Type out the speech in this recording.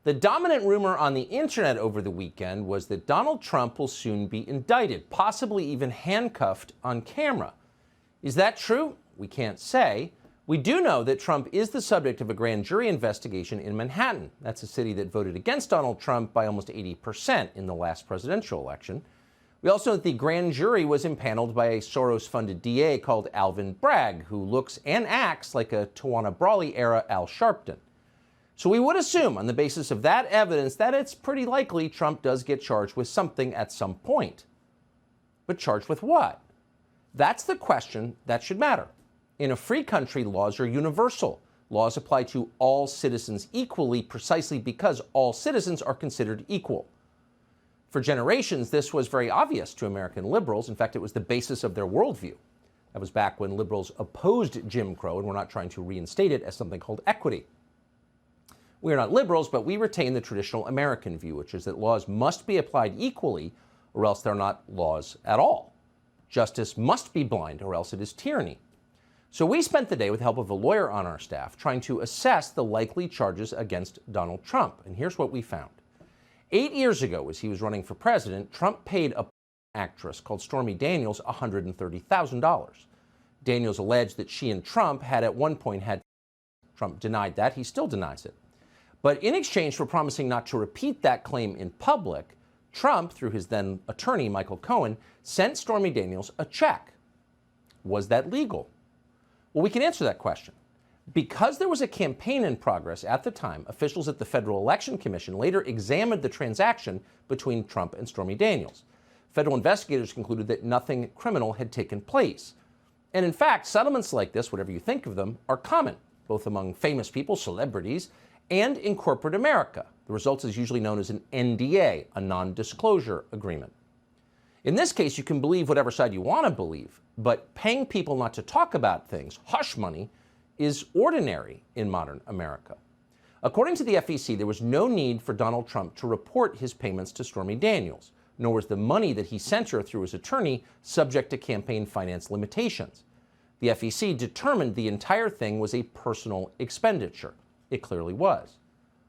The dominant rumor on the internet over the weekend was that Donald Trump will soon be indicted, possibly even handcuffed on camera. Is that true? We can't say. We do know that Trump is the subject of a grand jury investigation in Manhattan. That's a city that voted against Donald Trump by almost 80% in the last presidential election. We also know that the grand jury was impaneled by a Soros-funded DA called Alvin Bragg, who looks and acts like a Tawana Brawley-era Al Sharpton. So we would assume, on the basis of that evidence, that it's pretty likely Trump does get charged with something at some point. But charged with what? That's the question that should matter. In a free country, laws are universal. Laws apply to all citizens equally, precisely because all citizens are considered equal. For generations, this was very obvious to American liberals. In fact, it was the basis of their worldview. That was back when liberals opposed Jim Crow and were not trying to reinstate it as something called equity. We are not liberals, but we retain the traditional American view, which is that laws must be applied equally, or else they're not laws at all. Justice must be blind, or else it is tyranny. So we spent the day with the help of a lawyer on our staff trying to assess the likely charges against Donald Trump. And here's what we found. 8 years ago, as he was running for president, Trump paid a actress called Stormy Daniels $130,000. Daniels alleged that she and Trump had at one point had. Trump denied that. He still denies it. But in exchange for promising not to repeat that claim in public, Trump, through his then attorney, Michael Cohen, sent Stormy Daniels a check. Was that legal? Well, we can answer that question. Because there was a campaign in progress at the time, officials at the Federal Election Commission later examined the transaction between Trump and Stormy Daniels. Federal investigators concluded that nothing criminal had taken place. And in fact, settlements like this, whatever you think of them, are common, both among famous people, celebrities, and in corporate America. The result is usually known as an NDA, a non-disclosure agreement. In this case, you can believe whatever side you want to believe, but paying people not to talk about things, hush money, is ordinary in modern America. According to the FEC, there was no need for Donald Trump to report his payments to Stormy Daniels, nor was the money that he sent her through his attorney subject to campaign finance limitations. The FEC determined the entire thing was a personal expenditure. It clearly was.